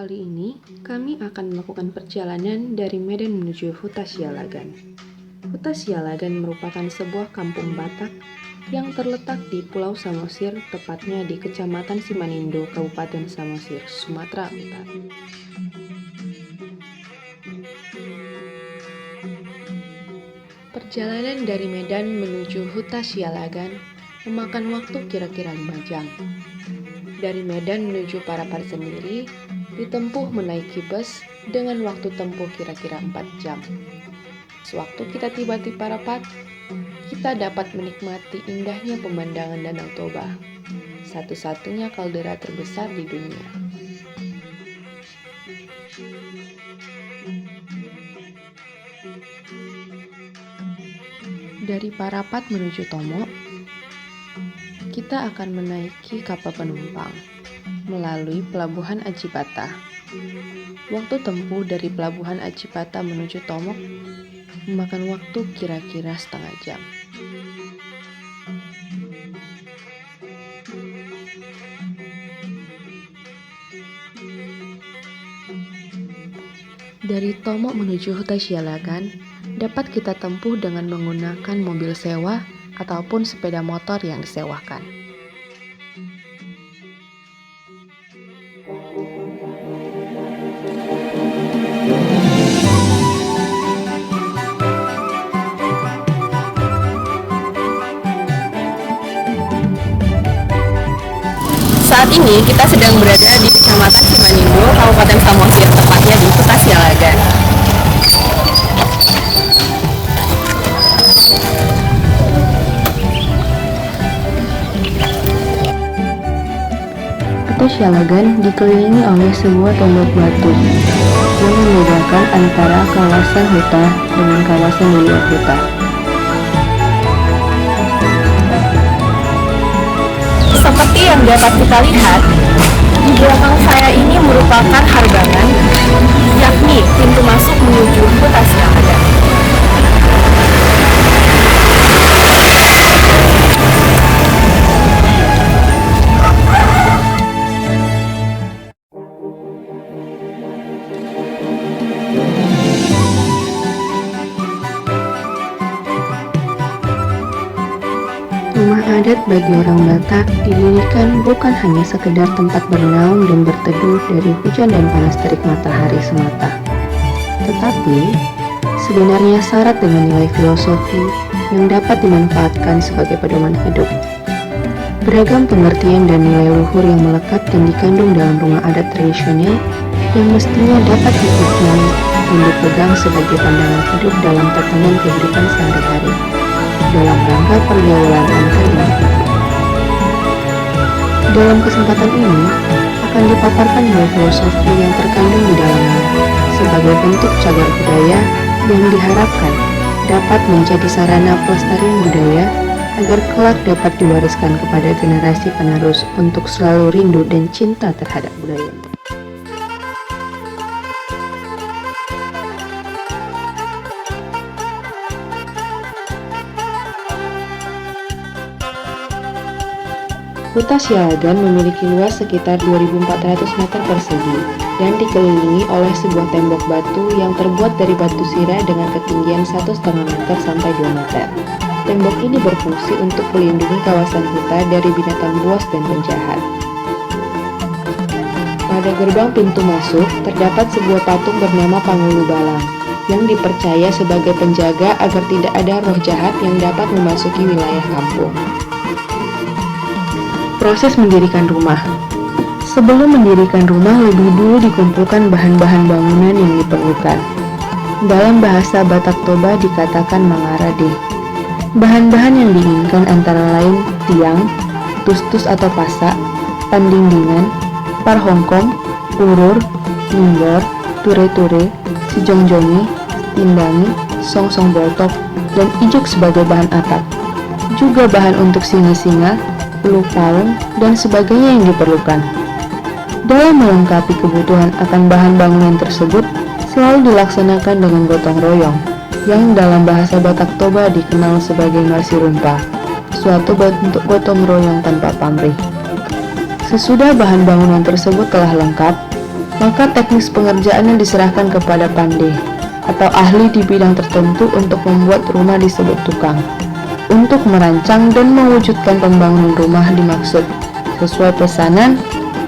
Kali ini, kami akan melakukan perjalanan dari Medan menuju Huta Sialagan. Huta Sialagan merupakan sebuah kampung Batak yang terletak di Pulau Samosir, tepatnya di Kecamatan Simanindo, Kabupaten Samosir, Sumatera Utara. Perjalanan dari Medan menuju Huta Sialagan memakan waktu kira-kira 5 jam. Dari Medan menuju Parapat sendiri ditempuh menaiki bus dengan waktu tempuh kira-kira 4 jam. Sewaktu kita tiba di Parapat, kita dapat menikmati indahnya pemandangan Danau Toba, satu-satunya kaldera terbesar di dunia. Dari Parapat menuju Tomo, kita akan menaiki kapal penumpang melalui Pelabuhan Ajibata. Waktu tempuh dari Pelabuhan Ajibata menuju Tomok memakan waktu kira-kira setengah jam. Dari Tomok menuju Huta Sialagan dapat kita tempuh dengan menggunakan mobil sewa ataupun sepeda motor yang disewakan. Saat ini kita sedang berada di Kecamatan Simanindo, Kabupaten Samosir, tepatnya di Huta Sialagan. Huta Sialagan dikelilingi oleh sebuah tembok batu yang membedakan antara kawasan hutan dengan kawasan di luar hutan. Seperti yang dapat kita lihat, di belakang saya ini merupakan Harbangan, yakni pintu masuk menuju Huta Sialagan. Rumah adat bagi orang Batak didirikan bukan hanya sekedar tempat bernaung dan berteduh dari hujan dan panas terik matahari semata, tetapi sebenarnya syarat dengan nilai filosofi yang dapat dimanfaatkan sebagai pedoman hidup. Beragam pengertian dan nilai luhur yang melekat dan dikandung dalam rumah adat tradisional yang mestinya dapat dimaknai dan dipegang sebagai pandangan hidup dalam tatanan kehidupan sehari-hari dalam rangka pergaulan antar individu. Dalam kesempatan ini akan dipaparkan nilai filosofi yang terkandung di dalamnya sebagai bentuk cagar budaya yang diharapkan dapat menjadi sarana pelestarian budaya agar kelak dapat diwariskan kepada generasi penerus untuk selalu rindu dan cinta terhadap budaya. Huta Sialagan memiliki luas sekitar 2.400 meter persegi dan dikelilingi oleh sebuah tembok batu yang terbuat dari batu sirah dengan ketinggian 1,5 meter sampai 2 meter. Tembok ini berfungsi untuk melindungi kawasan hutan dari binatang buas dan penjahat. Pada gerbang pintu masuk terdapat sebuah patung bernama Pangulu Balang yang dipercaya sebagai penjaga agar tidak ada roh jahat yang dapat memasuki wilayah kampung. Proses mendirikan rumah. Sebelum mendirikan rumah, lebih dulu dikumpulkan bahan-bahan bangunan yang diperlukan. Dalam bahasa Batak Toba dikatakan mangarade. Bahan-bahan yang diinginkan antara lain tiang, tustus atau pasak, pandingdingan, parhongkong, urur, ninggor, ture-ture, sijongjongi, tindangi, song-song boltok, dan ijuk sebagai bahan atap. Juga bahan untuk singa-singa, peluh paung, dan sebagainya yang diperlukan. Dalam melengkapi kebutuhan akan bahan bangunan tersebut selalu dilaksanakan dengan gotong royong, yang dalam bahasa Batak Toba dikenal sebagai ngasi rumpah, suatu bentuk gotong royong tanpa pamrih. Sesudah bahan bangunan tersebut telah lengkap, maka teknis pengerjaannya diserahkan kepada pandai atau ahli di bidang tertentu untuk membuat rumah disebut tukang, untuk merancang dan mewujudkan pembangunan rumah dimaksud sesuai pesanan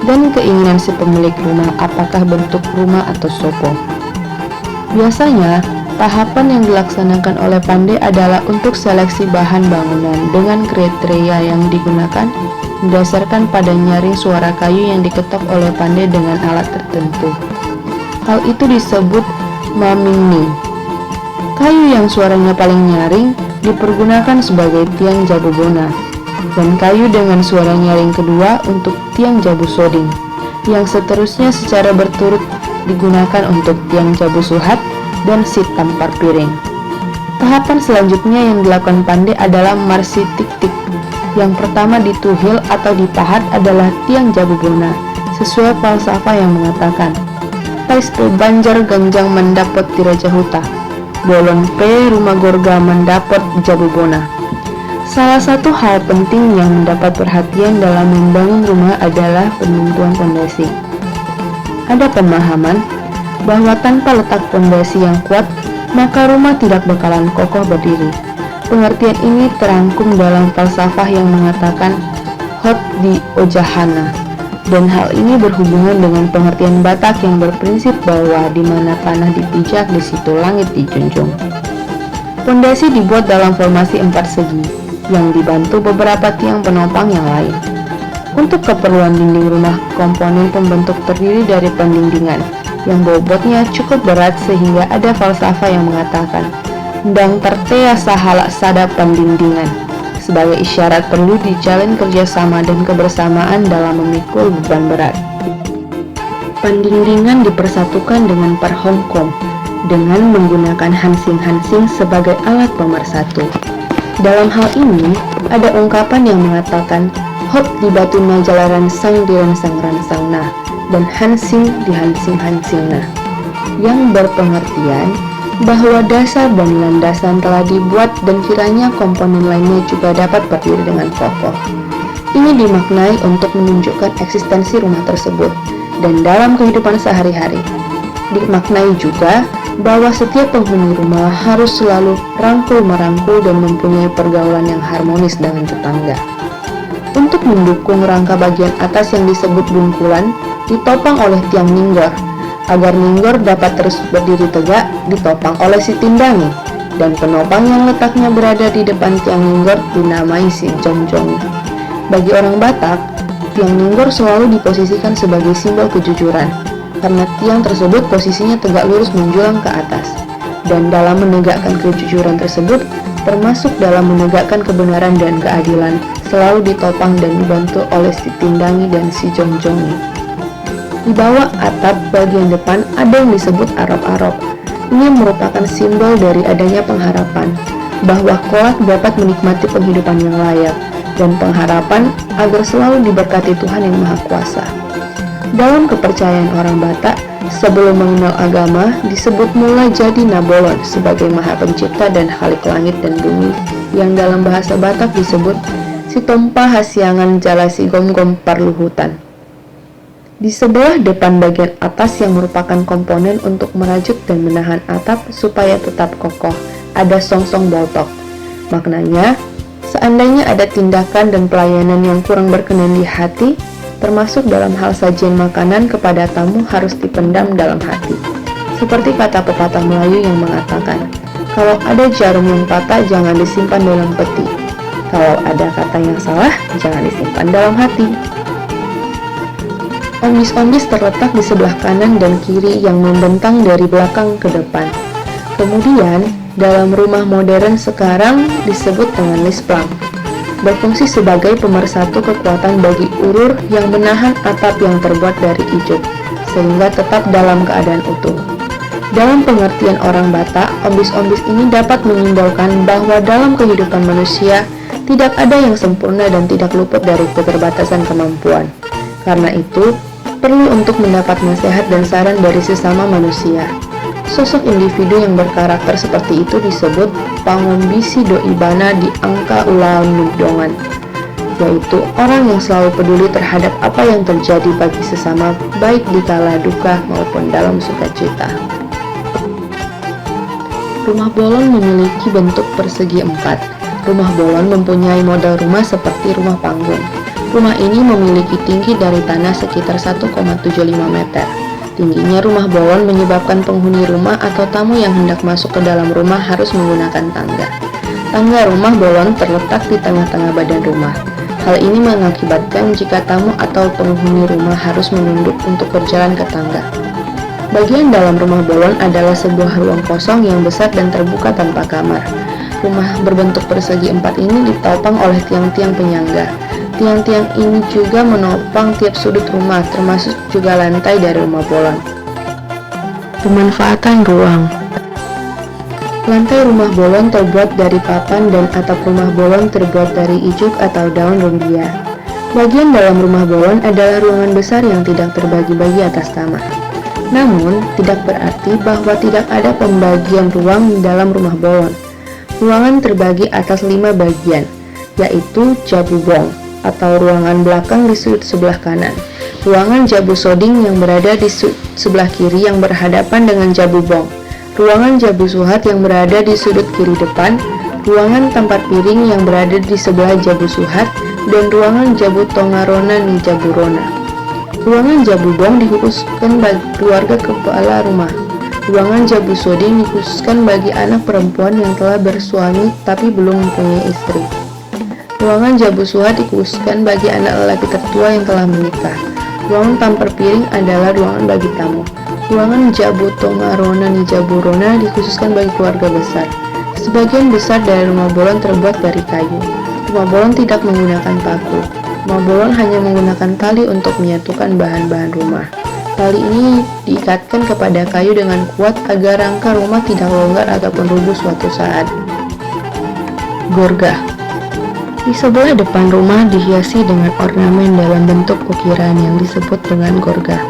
dan keinginan si pemilik rumah, apakah bentuk rumah atau sopo. Biasanya, tahapan yang dilaksanakan oleh pandai adalah untuk seleksi bahan bangunan dengan kriteria yang digunakan berdasarkan pada nyaring suara kayu yang diketok oleh pandai dengan alat tertentu. Hal itu disebut mamingning. Kayu yang suaranya paling nyaring dipergunakan sebagai tiang jabu bona, dan kayu dengan suara nyaring kedua untuk tiang jabu soding, yang seterusnya secara berturut digunakan untuk tiang jabu suhat dan sit tampar piring. Tahapan selanjutnya yang dilakukan pandai adalah marsi tik-tik. Yang pertama dituhil atau dipahat adalah tiang jabu bona, sesuai falsafah yang mengatakan Tais pe banjar ganjang mendapot tiraja huta, bolon pe rumah gorga mendapot jabu bona. Salah satu hal penting yang mendapat perhatian dalam membangun rumah adalah penentuan pondasi. Ada pemahaman bahwa tanpa letak pondasi yang kuat, maka rumah tidak bakalan kokoh berdiri. Pengertian ini terangkum dalam falsafah yang mengatakan hot di ojahana, dan hal ini berhubungan dengan pengertian Batak yang berprinsip bahwa di mana tanah dipijak, di situ langit dijunjung. Pondasi dibuat dalam formasi 4 segi yang dibantu beberapa tiang penopang yang lain. Untuk keperluan dinding rumah, komponen pembentuk terdiri dari pendindingan yang bobotnya cukup berat sehingga ada falsafah yang mengatakan ndang tertea sahala sada pendindingan, sebagai isyarat perlu dijalin kerjasama dan kebersamaan dalam memikul beban berat. Pendindingan dipersatukan dengan perhongkong dengan menggunakan hansing-hansing sebagai alat pemersatu. Dalam hal ini, ada ungkapan yang mengatakan hot di batu majala ransang di ransang-ransang nah, dan hansing di hansing-hansing nah, yang berpengertian bahwa dasar dan landasan telah dibuat dan kiranya komponen lainnya juga dapat berdiri dengan kokoh. Ini dimaknai untuk menunjukkan eksistensi rumah tersebut, dan dalam kehidupan sehari-hari dimaknai juga bahwa setiap penghuni rumah harus selalu rangkul-merangkul dan mempunyai pergaulan yang harmonis dengan tetangga. Untuk mendukung rangka bagian atas yang disebut bungkulan ditopang oleh tiang ninggor. Agar ninggor dapat terus berdiri tegak, ditopang oleh si tindangi, dan penopang yang letaknya berada di depan tiang ninggor dinamai si jongjong. Bagi orang Batak, tiang ninggor selalu diposisikan sebagai simbol kejujuran, karena tiang tersebut posisinya tegak lurus menjulang ke atas, dan dalam menegakkan kejujuran tersebut, termasuk dalam menegakkan kebenaran dan keadilan, selalu ditopang dan dibantu oleh si tindangi dan si jongjongi. Di bawah atap bagian depan ada yang disebut arop-arop. Ini merupakan simbol dari adanya pengharapan bahwa kelak dapat menikmati penghidupan yang layak dan pengharapan agar selalu diberkati Tuhan Yang Maha Kuasa. Dalam kepercayaan orang Batak, sebelum mengenal agama disebut mula jadi Nabolon sebagai Maha Pencipta dan Khalik langit dan bumi, yang dalam bahasa Batak disebut si tompa hasiangan jala si gom-gom parluhutan. Di sebelah depan bagian atas yang merupakan komponen untuk merajuk dan menahan atap supaya tetap kokoh, ada songsong boltok. Maknanya, seandainya ada tindakan dan pelayanan yang kurang berkenan di hati, termasuk dalam hal sajian makanan kepada tamu harus dipendam dalam hati. Seperti kata pepatah Melayu yang mengatakan, kalau ada jarum yang patah jangan disimpan dalam peti. Kalau ada kata yang salah, jangan disimpan dalam hati. Ombis-ombis terletak di sebelah kanan dan kiri yang membentang dari belakang ke depan. Kemudian, dalam rumah modern sekarang disebut dengan lisplang, berfungsi sebagai pemersatu kekuatan bagi urur yang menahan atap yang terbuat dari ijuk, sehingga tetap dalam keadaan utuh. Dalam pengertian orang Batak, ombis-ombis ini dapat menyimbolkan bahwa dalam kehidupan manusia tidak ada yang sempurna dan tidak luput dari keterbatasan kemampuan. Karena itu, perlu untuk mendapat nasihat dan saran dari sesama manusia. Sosok individu yang berkarakter seperti itu disebut pangombisi doibana di angka ulaun nudongan. yaitu orang yang selalu peduli terhadap apa yang terjadi bagi sesama, baik di kala duka maupun dalam sukacita. Rumah bolon memiliki bentuk persegi 4. Rumah bolon mempunyai model rumah seperti rumah panggung. Rumah ini memiliki tinggi dari tanah sekitar 1,75 meter. Tingginya rumah bolon menyebabkan penghuni rumah atau tamu yang hendak masuk ke dalam rumah harus menggunakan tangga. Tangga rumah bolon terletak di tengah-tengah badan rumah. Hal ini mengakibatkan jika tamu atau penghuni rumah harus menunduk untuk berjalan ke tangga. Bagian dalam rumah bolon adalah sebuah ruang kosong yang besar dan terbuka tanpa kamar. Rumah berbentuk persegi 4 ini ditopang oleh tiang-tiang penyangga. Tiang-tiang ini juga menopang tiap sudut rumah, termasuk juga lantai dari rumah bolon. Pemanfaatan ruang. Lantai rumah bolon terbuat dari papan dan atap rumah bolon terbuat dari ijuk atau daun rumbia. Bagian dalam rumah bolon adalah ruangan besar yang tidak terbagi-bagi atas kamar. Namun, tidak berarti bahwa tidak ada pembagian ruang di dalam rumah bolon. Ruangan terbagi atas 5 bagian, yaitu jabubong atau ruangan belakang di sudut sebelah kanan, ruangan jabu soding yang berada di sebelah kiri yang berhadapan dengan jabubong, ruangan jabu suhat yang berada di sudut kiri depan, ruangan tempat piring yang berada di sebelah jabu suhat, dan ruangan jabu tongarona ni jaburona. Ruangan jabubong dikhususkan bagi keluarga kepala rumah. Ruangan jabu soding dikhususkan bagi anak perempuan yang telah bersuami tapi belum mempunyai istri. Ruangan jabu suhat dikhususkan bagi anak lelaki tertua yang telah menikah. Ruangan tampar piring adalah ruangan bagi tamu. Ruangan jabu tongarona ni jaburona dikhususkan bagi keluarga besar. Sebagian besar dari rumah bolon terbuat dari kayu. Rumah bolon tidak menggunakan paku. Rumah bolon hanya menggunakan tali untuk menyatukan bahan-bahan rumah. Tali ini diikatkan kepada kayu dengan kuat agar rangka rumah tidak longgar ataupun rubuh suatu saat. Gorga. Di sebelah depan rumah dihiasi dengan ornamen dalam bentuk ukiran yang disebut dengan gorga,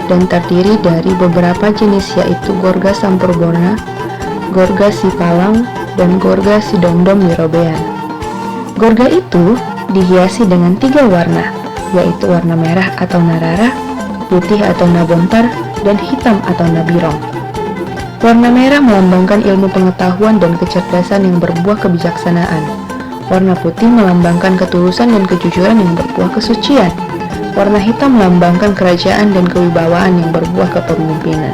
dan terdiri dari beberapa jenis yaitu gorga sampurborna, gorga sipalang, dan gorga sidomdom nirobean. Gorga itu dihiasi dengan 3 warna, yaitu warna merah atau narara, putih atau nabontar, dan hitam atau nabirong. Warna merah melambangkan ilmu pengetahuan dan kecerdasan yang berbuah kebijaksanaan. Warna putih melambangkan ketulusan dan kejujuran yang berbuah kesucian. Warna hitam melambangkan kerajaan dan kewibawaan yang berbuah kepemimpinan.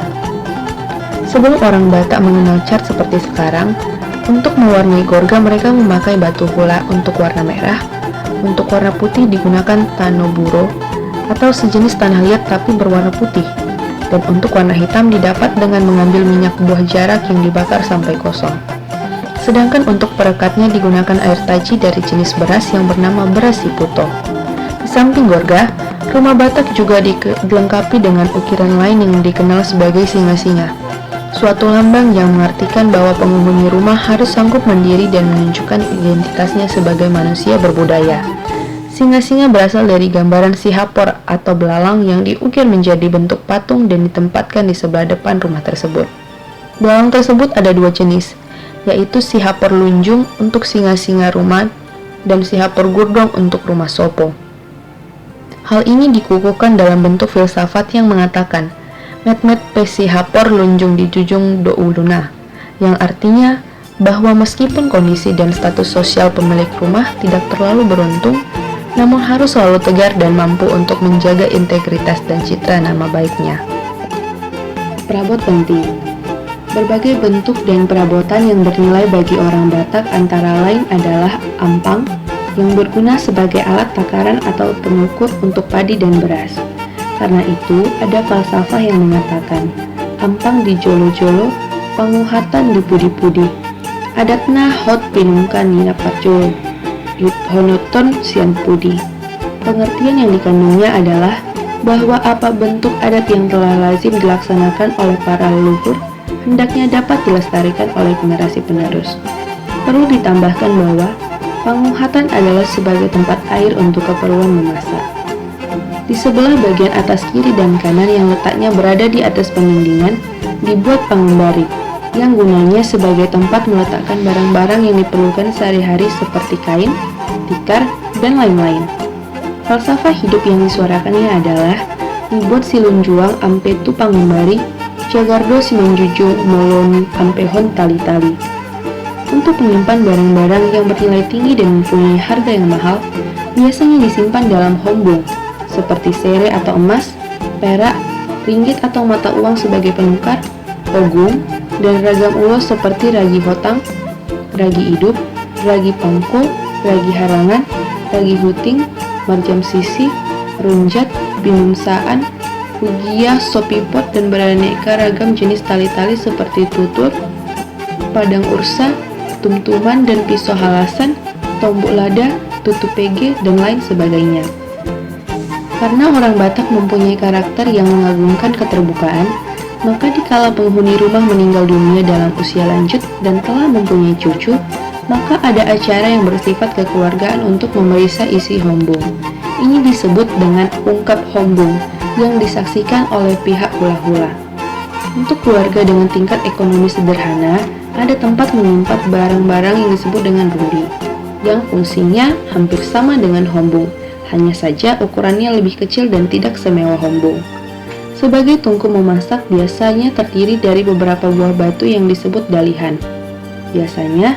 Sebelum orang Batak mengenal cat seperti sekarang, untuk mewarnai gorga mereka memakai batu hula untuk warna merah. Untuk warna putih digunakan tanoburo atau sejenis tanah liat tapi berwarna putih. Dan untuk warna hitam didapat dengan mengambil minyak buah jarak yang dibakar sampai kosong. Sedangkan untuk perekatnya digunakan air taji dari jenis beras yang bernama beras siputo. Di samping gorga, rumah Batak juga dilengkapi dengan ukiran lain yang dikenal sebagai singa-singa. Suatu lambang yang mengartikan bahwa penghuni rumah harus sanggup mandiri dan menunjukkan identitasnya sebagai manusia berbudaya. Singa-singa berasal dari gambaran sihapor atau belalang yang diukir menjadi bentuk patung dan ditempatkan di sebelah depan rumah tersebut. Belalang tersebut ada 2 jenis, yaitu sihapor lunjung untuk singa-singa rumah dan sihapor gurdong untuk rumah sopo. Hal ini dikukuhkan dalam bentuk filsafat yang mengatakan met-met pe sihapor lunjung di jujung do uluna, yang artinya bahwa meskipun kondisi dan status sosial pemilik rumah tidak terlalu beruntung, namun harus selalu tegar dan mampu untuk menjaga integritas dan citra nama baiknya. Perabot penting. Berbagai bentuk dan perabotan yang bernilai bagi orang Batak antara lain adalah ampang, yang berguna sebagai alat takaran atau pengukur untuk padi dan beras. Karena itu, ada falsafah yang mengatakan, ampang di jolo-jolo, panguhatan di pudi-pudi. Adatna hot pinungkan ni naparjolo, yut honoton sian pudi. Pengertian yang dikandungnya adalah bahwa apa bentuk adat yang telah lazim dilaksanakan oleh para leluhur hendaknya dapat dilestarikan oleh generasi penerus. Perlu ditambahkan bahwa panguhatan adalah sebagai tempat air untuk keperluan memasak. Di sebelah bagian atas kiri dan kanan yang letaknya berada di atas pendindingan, dibuat pangembari, yang gunanya sebagai tempat meletakkan barang-barang yang diperlukan sehari-hari seperti kain, tikar, dan lain-lain. Falsafah hidup yang disuarakannya adalah dibuat silun juang ampe tu pangimbari, jagardo si menjujung moloni ampe hon tali-tali. Untuk menyimpan barang-barang yang bernilai tinggi dan mempunyai harga yang mahal, biasanya disimpan dalam hombong, seperti sere atau emas, perak, ringgit atau mata uang sebagai penukar, ogung, dan ragam ulos seperti ragi hotang, ragi hidup, ragi pangko, ragi harangan, ragi huting, marjam sisi, runjat, binumsaan, ugia, sopipot, dan beraneka ragam jenis tali-tali seperti tutur, padang ursa, tumtuman dan pisau halasan, tombok lada, tutup pege, dan lain sebagainya. Karena orang Batak mempunyai karakter yang mengagungkan keterbukaan, maka dikala penghuni rumah meninggal dunia dalam usia lanjut dan telah mempunyai cucu, maka ada acara yang bersifat kekeluargaan untuk memeriksa isi hombong. Ini disebut dengan ungkap hombong yang disaksikan oleh pihak hula-hula. Untuk keluarga dengan tingkat ekonomi sederhana, ada tempat menyimpan barang-barang yang disebut dengan rundi, yang fungsinya hampir sama dengan hombong, hanya saja ukurannya lebih kecil dan tidak semewah hombong. Sebagai tungku memasak biasanya terdiri dari beberapa buah batu yang disebut dalihan. Biasanya,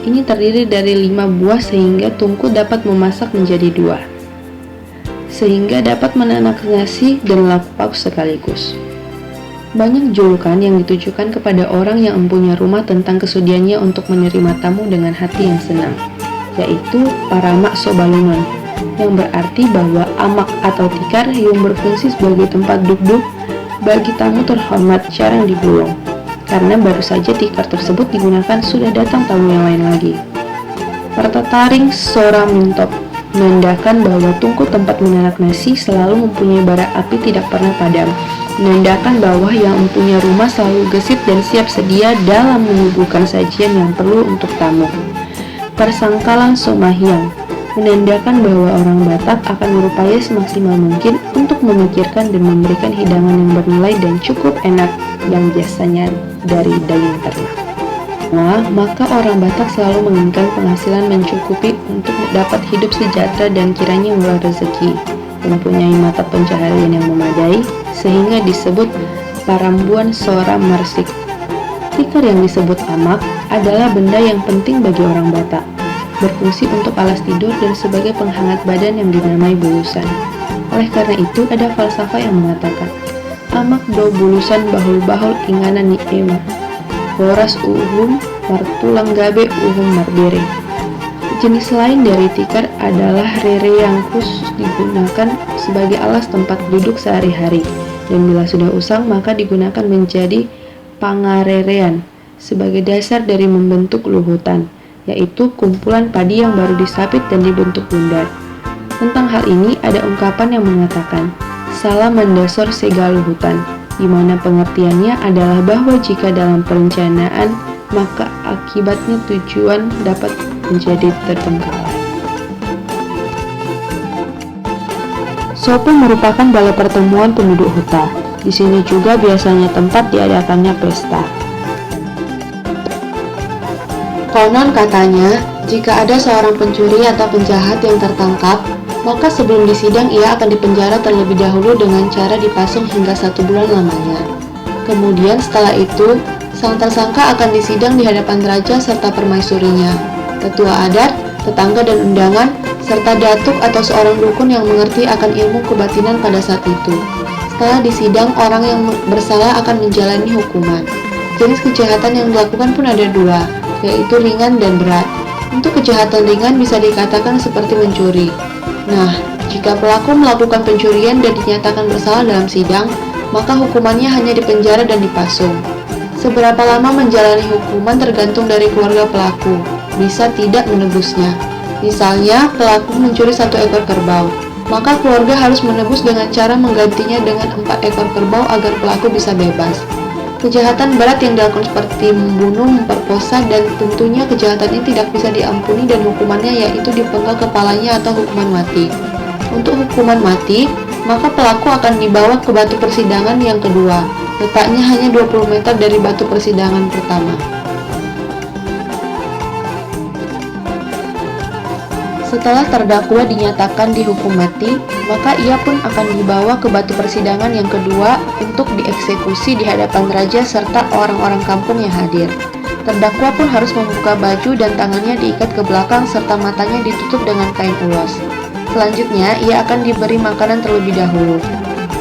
ini terdiri dari 5 buah sehingga tungku dapat memasak menjadi 2, sehingga dapat menanak nasi dan lauk pauk sekaligus. Banyak julukan yang ditujukan kepada orang yang mempunyai rumah tentang kesudiannya untuk menerima tamu dengan hati yang senang, yaitu paramak sobalunon, yang berarti bahwa amak atau tikar yang berfungsi sebagai tempat duduk bagi tamu terhormat jarang digulung, karena baru saja tikar tersebut digunakan sudah datang tamu yang lain lagi. Pertataring sora mintop menandakan bahwa tungku tempat menanak nasi selalu mempunyai bara api tidak pernah padam, menandakan bahwa yang mempunyai rumah selalu gesit dan siap sedia dalam menyuguhkan sajian yang perlu untuk tamu. Persangkalan somahyang menandakan bahwa orang Batak akan berupaya semaksimal mungkin untuk memikirkan dan memberikan hidangan yang bernilai dan cukup enak yang biasanya dari daging ternak. Maka orang Batak selalu menginginkan penghasilan mencukupi untuk dapat hidup sejahtera dan kiranya murah rezeki, mempunyai mata pencaharian yang memadai, sehingga disebut parambuan sora marsik. Tikar yang disebut amak adalah benda yang penting bagi orang Batak, berfungsi untuk alas tidur dan sebagai penghangat badan yang dinamai bulusan. Oleh karena itu, ada falsafah yang mengatakan, amak do bulusan bahul-bahul inganan ni ema, boras uhum martulang gabe uhum marbere. Jenis lain dari tikar adalah rere yang khusus digunakan sebagai alas tempat duduk sehari-hari, dan bila sudah usang maka digunakan menjadi pangarerean sebagai dasar dari membentuk luhutan, yaitu kumpulan padi yang baru disapit dan dibentuk bundar. Tentang hal ini ada ungkapan yang mengatakan, salah mendasar segala hutan, di mana pengertiannya adalah bahwa jika dalam perencanaan, maka akibatnya tujuan dapat menjadi terbengkalai. Sopo merupakan balai pertemuan penduduk huta. Di sini juga biasanya tempat diadakannya pesta. Konon katanya, jika ada seorang pencuri atau penjahat yang tertangkap, maka sebelum disidang ia akan dipenjara terlebih dahulu dengan cara dipasung hingga 1 bulan lamanya. Kemudian setelah itu, sang tersangka akan disidang di hadapan raja serta permaisurinya, tetua adat, tetangga dan undangan, serta datuk atau seorang dukun yang mengerti akan ilmu kebatinan pada saat itu. Setelah disidang, orang yang bersalah akan menjalani hukuman. Jenis kejahatan yang dilakukan pun ada 2, yaitu ringan dan berat. Untuk kejahatan ringan bisa dikatakan seperti mencuri. Nah, jika pelaku melakukan pencurian dan dinyatakan bersalah dalam sidang, maka hukumannya hanya dipenjara dan dipasung. Seberapa lama menjalani hukuman tergantung dari keluarga pelaku, bisa tidak menebusnya. Misalnya, pelaku mencuri 1 ekor kerbau, maka keluarga harus menebus dengan cara menggantinya dengan 4 ekor kerbau agar pelaku bisa bebas. Kejahatan berat yang dilakukan seperti membunuh, memperkosa, dan tentunya kejahatan ini tidak bisa diampuni dan hukumannya yaitu dipenggal kepalanya atau hukuman mati. Untuk hukuman mati, maka pelaku akan dibawa ke batu persidangan yang kedua. Letaknya hanya 20 meter dari batu persidangan pertama. Setelah terdakwa dinyatakan dihukum mati, maka ia pun akan dibawa ke batu persidangan yang kedua untuk dieksekusi di hadapan raja serta orang-orang kampung yang hadir. Terdakwa pun harus membuka baju dan tangannya diikat ke belakang serta matanya ditutup dengan kain ulos. Selanjutnya, ia akan diberi makanan terlebih dahulu.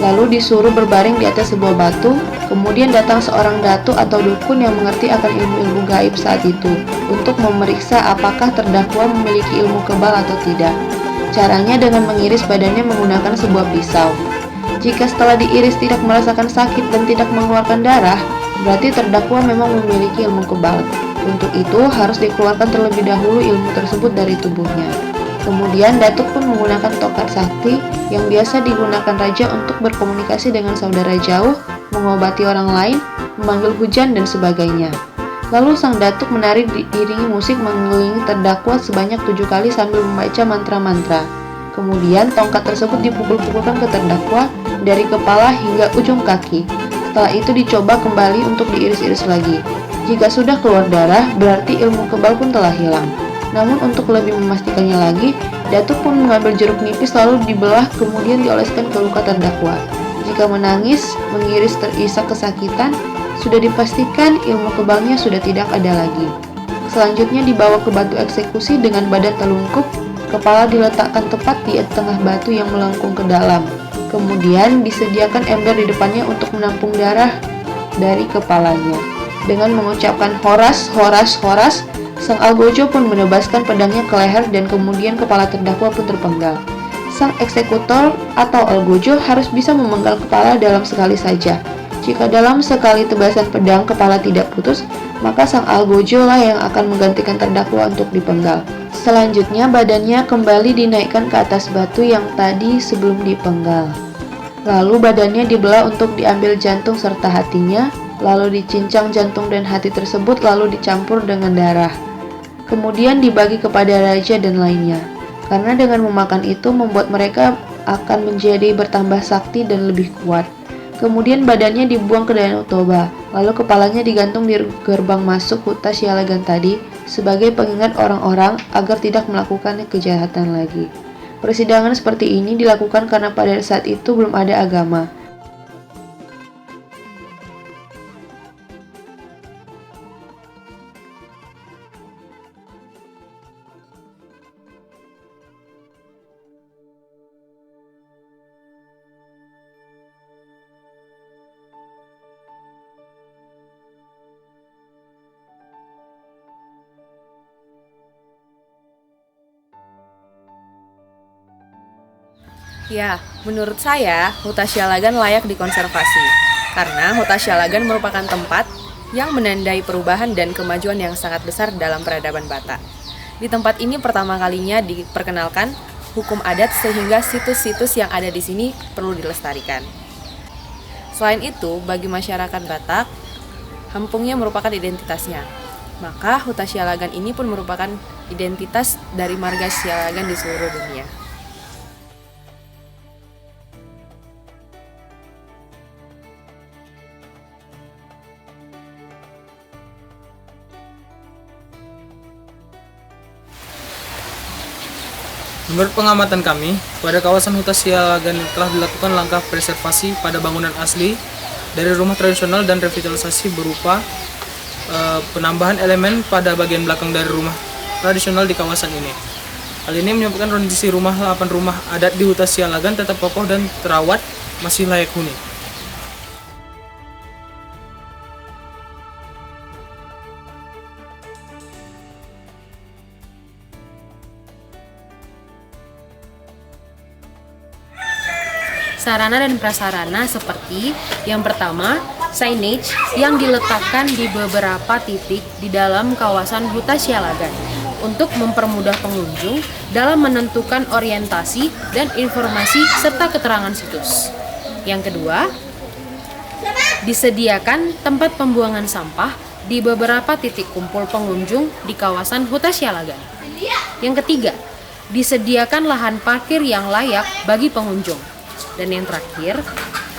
Lalu disuruh berbaring di atas sebuah batu, kemudian datang seorang datu atau dukun yang mengerti akan ilmu-ilmu gaib saat itu, untuk memeriksa apakah terdakwa memiliki ilmu kebal atau tidak. Caranya dengan mengiris badannya menggunakan sebuah pisau. Jika setelah diiris tidak merasakan sakit dan tidak mengeluarkan darah, berarti terdakwa memang memiliki ilmu kebal. Untuk itu harus dikeluarkan terlebih dahulu ilmu tersebut dari tubuhnya. Kemudian datuk pun menggunakan tongkat sakti yang biasa digunakan raja untuk berkomunikasi dengan saudara jauh, mengobati orang lain, memanggil hujan, dan sebagainya. Lalu sang datuk menari diiringi musik mengelilingi terdakwa sebanyak 7 kali sambil membaca mantra-mantra. Kemudian tongkat tersebut dipukul-pukulkan ke terdakwa dari kepala hingga ujung kaki. Setelah itu dicoba kembali untuk diiris-iris lagi. Jika sudah keluar darah, berarti ilmu kebal pun telah hilang. Namun untuk lebih memastikannya lagi, datuk pun mengambil jeruk nipis lalu dibelah kemudian dioleskan ke luka terdakwa. Jika menangis, mengiris terisak kesakitan, sudah dipastikan ilmu kebalnya sudah tidak ada lagi. Selanjutnya dibawa ke batu eksekusi dengan badan telungkup, kepala diletakkan tepat di tengah batu yang melengkung ke dalam. Kemudian disediakan ember di depannya untuk menampung darah dari kepalanya. Dengan mengucapkan horas, horas, horas, sang algojo pun menebaskan pedangnya ke leher dan kemudian kepala terdakwa pun terpenggal. Sang eksekutor atau algojo harus bisa memenggal kepala dalam sekali saja. Jika dalam sekali tebasan pedang kepala tidak putus, maka sang algojo lah yang akan menggantikan terdakwa untuk dipenggal. Selanjutnya badannya kembali dinaikkan ke atas batu yang tadi sebelum dipenggal. Lalu badannya dibelah untuk diambil jantung serta hatinya, lalu dicincang jantung dan hati tersebut lalu dicampur dengan darah. Kemudian dibagi kepada raja dan lainnya. Karena dengan memakan itu membuat mereka akan menjadi bertambah sakti dan lebih kuat. Kemudian badannya dibuang ke Danau Toba, lalu kepalanya digantung di gerbang masuk Huta Sialagan tadi sebagai pengingat orang-orang agar tidak melakukan kejahatan lagi. Persidangan seperti ini dilakukan karena pada saat itu belum ada agama. Ya, menurut saya, Huta Sialagan layak dikonservasi. Karena Huta Sialagan merupakan tempat yang menandai perubahan dan kemajuan yang sangat besar dalam peradaban Batak. Di tempat ini pertama kalinya diperkenalkan hukum adat sehingga situs-situs yang ada di sini perlu dilestarikan. Selain itu, bagi masyarakat Batak, kampungnya merupakan identitasnya. Maka Huta Sialagan ini pun merupakan identitas dari marga Sialagan di seluruh dunia. Menurut pengamatan kami, pada kawasan Huta Sialagan telah dilakukan langkah preservasi pada bangunan asli dari rumah tradisional dan revitalisasi berupa penambahan elemen pada bagian belakang dari rumah tradisional di kawasan ini. Hal ini menyebabkan kondisi 8 rumah adat di Huta Sialagan tetap kokoh dan terawat, masih layak huni. Sarana dan prasarana seperti yang pertama, signage yang diletakkan di beberapa titik di dalam kawasan Huta Sialagan untuk mempermudah pengunjung dalam menentukan orientasi dan informasi serta keterangan situs. Yang kedua, disediakan tempat pembuangan sampah di beberapa titik kumpul pengunjung di kawasan Huta Sialagan. Yang ketiga, disediakan lahan parkir yang layak bagi pengunjung. Dan yang terakhir,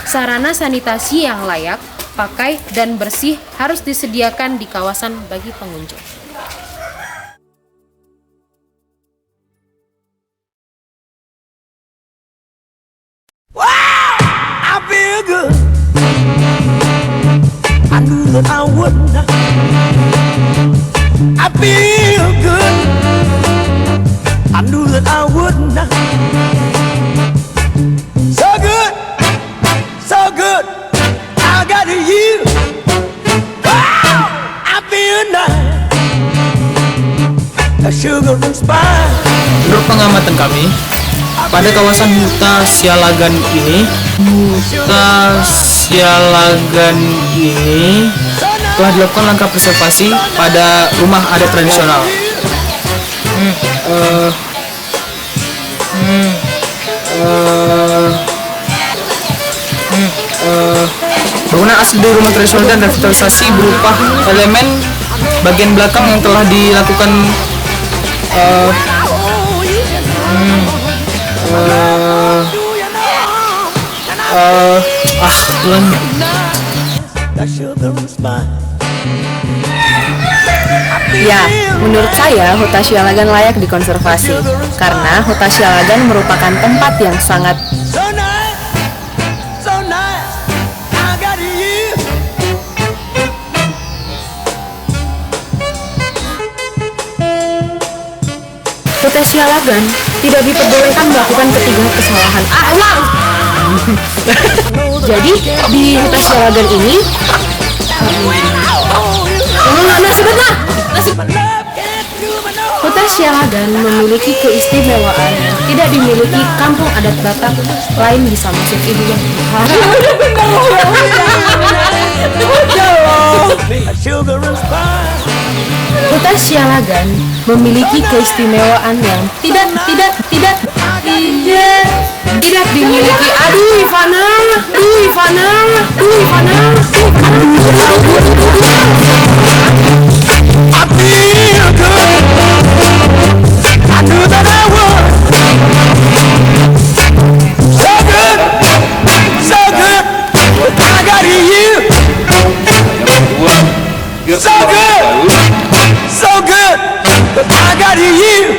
sarana sanitasi yang layak, pakai, dan bersih harus disediakan di kawasan bagi pengunjung. feel good. I knew that I would not. So good, so good. I got you. Wow, I feel nice. A sugar and spice. Menurut pengamatan kami, pada kawasan Huta Sialagan ini telah dilakukan langkah preservasi pada rumah adat tradisional. Bangunan asli dari rumah tradisional dan revitalisasi berupa elemen bagian belakang yang telah dilakukan The sugar and spice. Ya, menurut saya Huta Sialagan layak dikonservasi karena Huta Sialagan merupakan tempat yang sangat So nice, so nice. I got you. Huta Sialagan tidak diperbolehkan melakukan ketiga kesalahan. Jadi di Huta Sialagan ini Huta Sialagan memiliki keistimewaan yang tidak dimiliki kampung adat Batak lain bisa masuk ibu yang Sugar and spice. Huta Sialagan memiliki keistimewaan yang tidak dimiliki. Aduh Ivana. I feel good. I knew that I would. So good, so good. I got you. So good, so good. I got you.